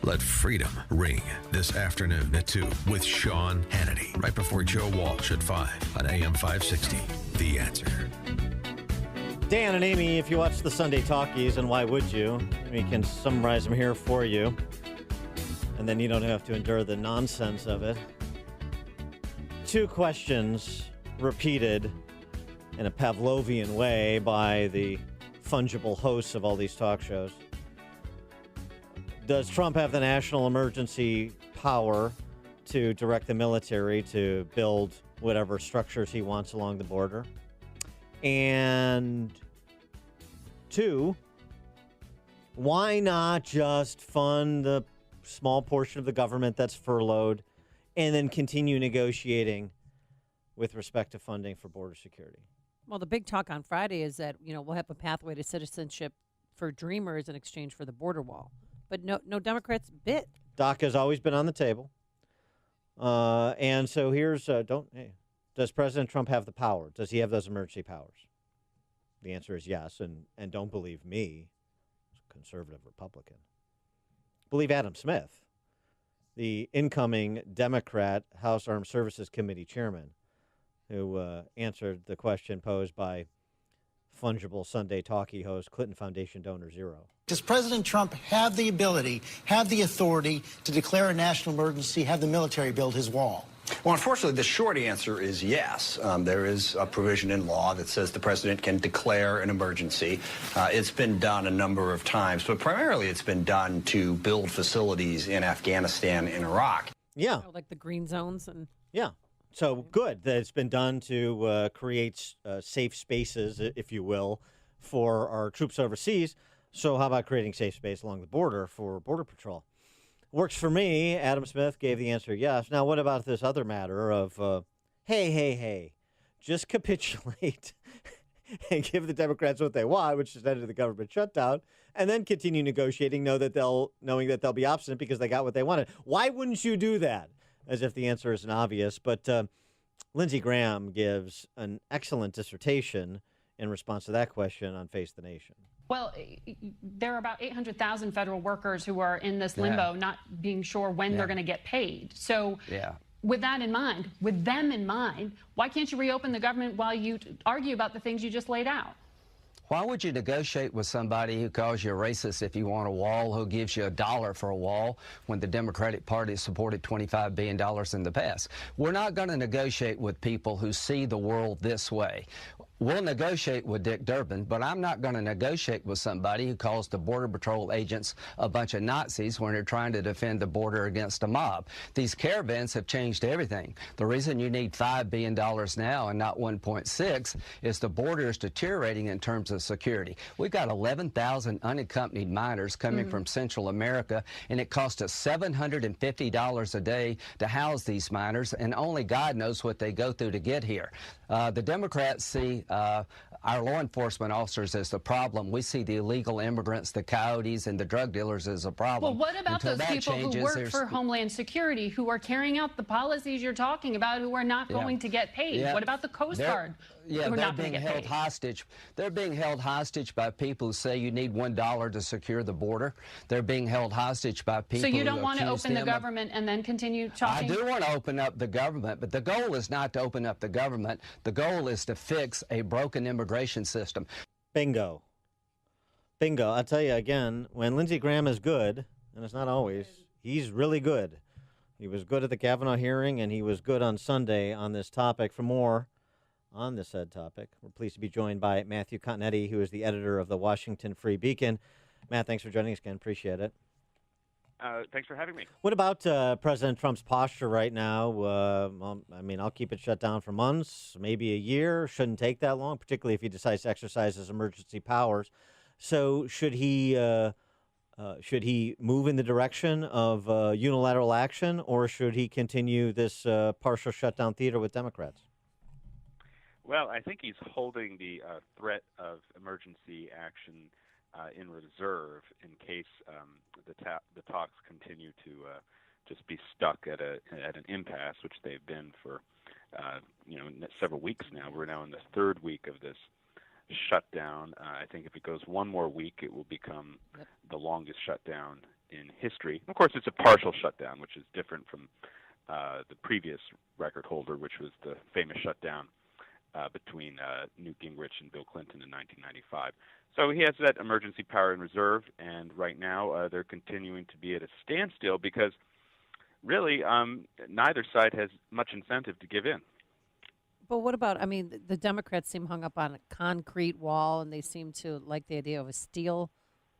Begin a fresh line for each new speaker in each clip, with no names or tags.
Let freedom ring this afternoon at 2 with Sean Hannity, right before Joe Walsh at 5 on AM 560. The Answer.
Dan and Amy, if you watch the Sunday Talkies, and why would you? We can summarize them here for you, and then you don't have to endure the nonsense of it. 2 questions repeated in a Pavlovian way by the fungible hosts of all these talk shows. Does Trump have the national emergency power to direct the military to build whatever structures he wants along the border? And 2, why not just fund the small portion of the government that's furloughed and then continue negotiating with respect to funding for border security?
Well, the big talk on Friday is that, we'll have a pathway to citizenship for Dreamers in exchange for the border wall. But no Democrats bit.
DACA has always been on the table. And so here's, does President Trump have the power? Does he have those emergency powers? The answer is yes. And don't believe me, conservative Republican. Believe Adam Smith, the incoming Democrat House Armed Services Committee chairman, who answered the question posed by fungible Sunday talkie host Clinton Foundation donor Zero.
Does President Trump have the ability, have the authority to declare a national emergency, have the military build his wall?
Well, unfortunately, the short answer is yes. There is a provision in law that says the president can declare an emergency. It's been done a number of times, but primarily it's been done to build facilities in Afghanistan and Iraq.
Yeah.
Like the green zones. And
yeah. So good that it's been done to create safe spaces, if you will, for our troops overseas. So how about creating safe space along the border for Border Patrol? Works for me. Adam Smith gave the answer yes. Now, what about this other matter of, hey, just capitulate and give the Democrats what they want, which is end of the government shutdown, and then continue negotiating, knowing that they'll be obstinate because they got what they wanted. Why wouldn't you do that? As if the answer isn't obvious. But Lindsey Graham gives an excellent dissertation in response to that question on Face the Nation.
Well, there are about 800,000 federal workers who are in this limbo, not being sure when they're going to get paid. So with that in mind, with them in mind, why can't you reopen the government while you argue about the things you just laid out?
Why would you negotiate with somebody who calls you a racist if you want a wall, who gives you $1 for a wall when the Democratic Party supported $25 billion in the past? We're not going to negotiate with people who see the world this way. We'll negotiate with Dick Durbin, but I'm not going to negotiate with somebody who calls the Border Patrol agents a bunch of Nazis when they're trying to defend the border against a mob. These caravans have changed everything. The reason you need $5 billion now and not 1.6 is the border is deteriorating in terms of security. We've got 11,000 unaccompanied minors coming from Central America, and it costs us $750 a day to house these minors, and only God knows what they go through to get here. The Democrats see our law enforcement officers as the problem. We see the illegal immigrants, the coyotes, and the drug dealers as a problem.
Well, what about those people who work for Homeland Security, who are carrying out the policies you're talking about, who are not going to get paid? What about the Coast Guard?
They're being held hostage. They're being held hostage by people who say you need $1 to secure the border. They're being held hostage by people.
So you don't want to open the government and then continue talking?
I do want to open up the government, but the goal is not to open up the government. The goal is to fix a broken immigration system.
Bingo. I'll tell you again, when Lindsey Graham is good, and it's not always, he's really good. He was good at the Kavanaugh hearing, and he was good on Sunday on this topic. For more on this said topic, we're pleased to be joined by Matthew Continetti, who is the editor of the Washington Free Beacon. Matt, thanks for joining us again. Appreciate it.
Thanks for having me.
What about President Trump's posture right now? I'll keep it shut down for months, maybe a year. Shouldn't take that long, particularly if he decides to exercise his emergency powers. So should he move in the direction of unilateral action, or should he continue this partial shutdown theater with Democrats?
Well, I think he's holding the threat of emergency action in reserve in case the talks continue to just be stuck at an impasse, which they've been for several weeks now. We're now in the third week of this shutdown. I think if it goes one more week, it will become the longest shutdown in history. Of course, it's a partial shutdown, which is different from the previous record holder, which was the famous shutdown between Newt Gingrich and Bill Clinton in 1995. So he has that emergency power in reserve, and right now they're continuing to be at a standstill because really neither side has much incentive to give in.
But what about, I mean, the Democrats seem hung up on a concrete wall, and they seem to like the idea of a steel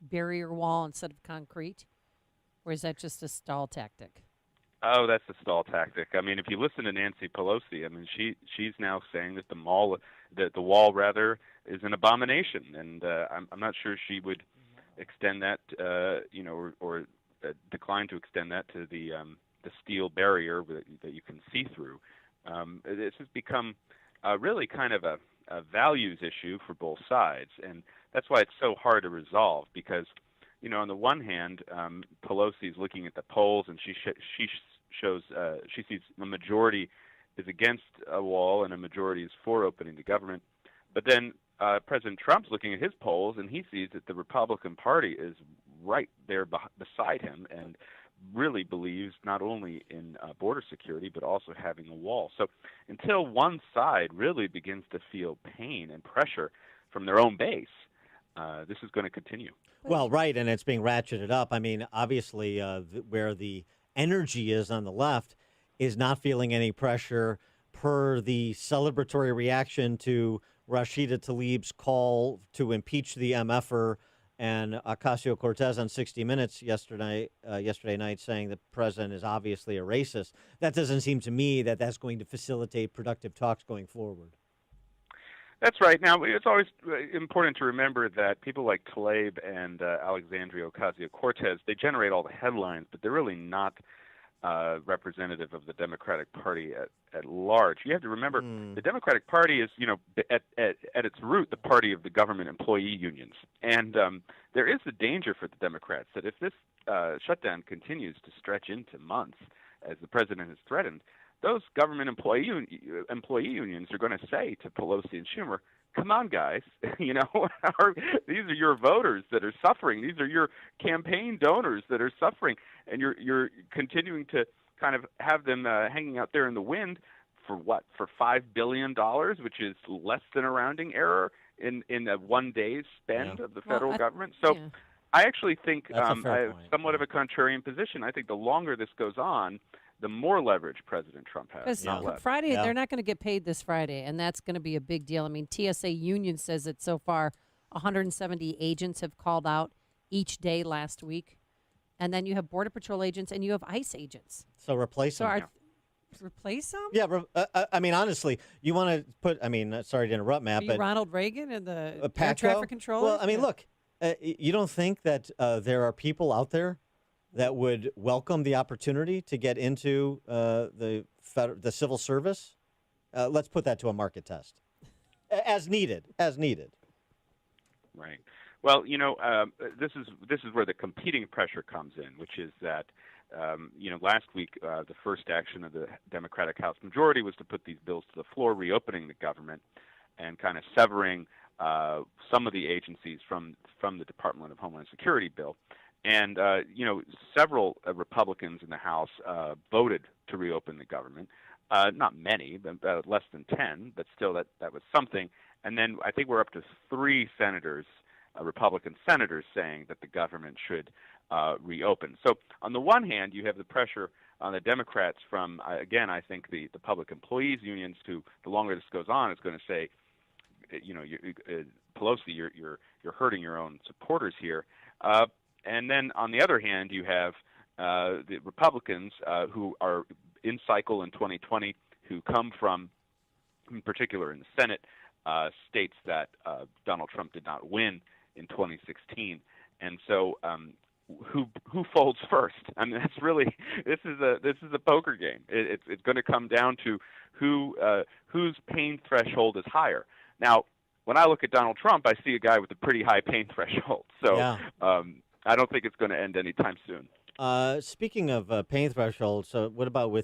barrier wall instead of concrete? Or is that just a stall tactic?
Oh, that's a stall tactic. I mean, if you listen to Nancy Pelosi, I mean, she's now saying that the wall rather is an abomination, and I'm not sure she would extend that, or decline to extend that to the steel barrier that you can see through. This has become really kind of a values issue for both sides, and that's why it's so hard to resolve because, on the one hand, Pelosi is looking at the polls and she sees a majority is against a wall and a majority is for opening the government. But then President Trump's looking at his polls and he sees that the Republican Party is right there beside him and really believes not only in border security but also having a wall. So until one side really begins to feel pain and pressure from their own base, this is going to continue.
Well, right, and it's being ratcheted up. I mean, obviously, where the energy is on the left is not feeling any pressure per the celebratory reaction to Rashida Tlaib's call to impeach the MFer and Ocasio-Cortez on 60 Minutes yesterday night saying the president is obviously a racist. That doesn't seem to me that that's going to facilitate productive talks going forward.
That's right. Now, it's always important to remember that people like Tlaib and Alexandria Ocasio-Cortez, they generate all the headlines, but they're really not representative of the Democratic Party at large. You have to remember the Democratic Party is, at its root, the party of the government employee unions. And there is the danger for the Democrats that if this shutdown continues to stretch into months, as the president has threatened, those government employee unions are going to say to Pelosi and Schumer, come on, guys, these are your voters that are suffering. These are your campaign donors that are suffering. And you're continuing to kind of have them hanging out there in the wind for what? For $5 billion, which is less than a rounding error in a 1 day's spend of the federal government. So I actually think I have somewhat of a contrarian position. I think the longer this goes on, the more leverage President Trump has.
Because Friday, they're not going to get paid this Friday, and that's going to be a big deal. I mean, TSA Union says that so far 170 agents have called out each day last week. And then you have Border Patrol agents and you have ICE agents.
So replace them.
Replace them?
Yeah, I mean, honestly, you want to put, sorry to interrupt, Matt, but
Ronald Reagan and the air
Patco?
traffic controllers?
Well, I mean, look, you don't think that there are people out there that would welcome the opportunity to get into the civil service? Let's put that to a market test. As needed.
Right. Well, this is where the competing pressure comes in, which is that, last week the first action of the Democratic House majority was to put these bills to the floor, reopening the government and kind of severing some of the agencies from the Department of Homeland Security bill. And, several Republicans in the House voted to reopen the government. Not many, but less than 10, but still that was something. And then I think we're up to 3 senators, Republican senators, saying that the government should reopen. So on the one hand, you have the pressure on the Democrats from, again, I think the public employees unions who, the longer this goes on, is going to say, Pelosi, you're hurting your own supporters here. And then on the other hand, you have the Republicans who are in cycle in 2020, who come from, in particular in the Senate, states that Donald Trump did not win in 2016. And so who folds first? I mean, that's really this is a poker game. It's going to come down to whose pain threshold is higher. Now, when I look at Donald Trump, I see a guy with a pretty high pain threshold. So I don't think it's going to end anytime soon.
Speaking of pain threshold, so what about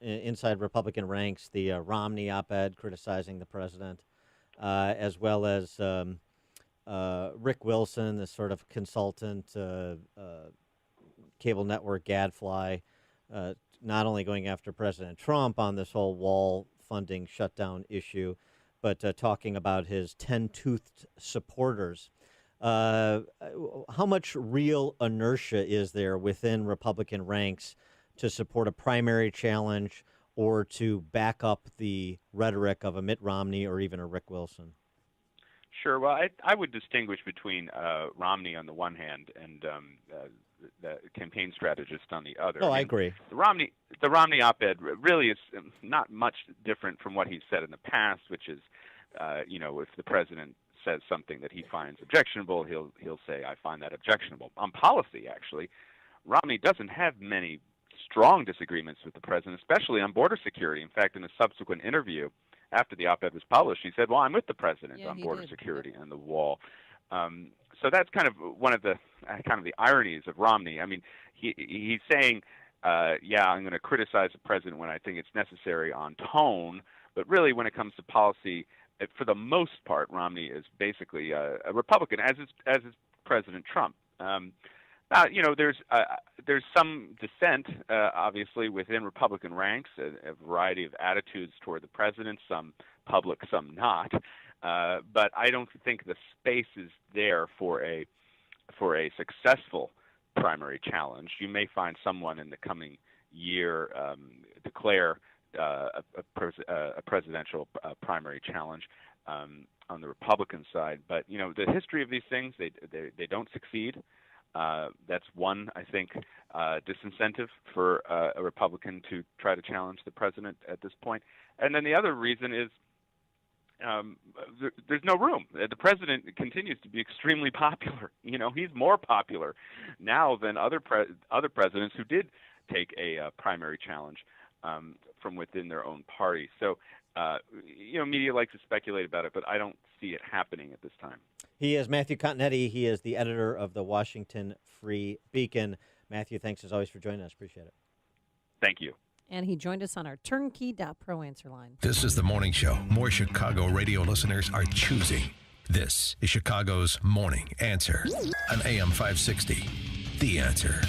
inside Republican ranks, the Romney op-ed criticizing the president, as well as Rick Wilson, the sort of consultant, cable network gadfly, not only going after President Trump on this whole wall funding shutdown issue, but talking about his 10-toothed supporters. How much real inertia is there within Republican ranks to support a primary challenge or to back up the rhetoric of a Mitt Romney or even a Rick Wilson?
Sure. Well, I would distinguish between Romney on the one hand and the campaign strategist on the other.
I agree.
The Romney op-ed really is not much different from what he's said in the past, which is, if the president says something that he finds objectionable, he'll say, I find that objectionable. On policy, actually, Romney doesn't have many strong disagreements with the president, especially on border security. In fact, in a subsequent interview after the op-ed was published, he said, well, I'm with the president on border security and the wall. So that's kind of one of the ironies of Romney. I mean, he's saying, I'm going to criticize the president when I think it's necessary on tone, but really when it comes to policy, for the most part, Romney is basically a Republican, as is President Trump. Now, there's some dissent, obviously, within Republican ranks, a variety of attitudes toward the president, some public, some not. But I don't think the space is there for a successful primary challenge. You may find someone in the coming year declare a presidential primary challenge on the Republican side. But the history of these things, they don't succeed. That's one, I think, disincentive for a Republican to try to challenge the president at this point. And then the other reason is there's no room. The president continues to be extremely popular. He's more popular now than other presidents who did take a primary challenge from within their own party. So, media likes to speculate about it, but I don't see it happening at this time.
He is Matthew Continetti. He is the editor of the Washington Free Beacon. Matthew, thanks as always for joining us. Appreciate it.
Thank you.
And he joined us on our turnkey.pro answer line.
This is The Morning Show. More Chicago radio listeners are choosing. This is Chicago's Morning Answer on AM 560. The Answer.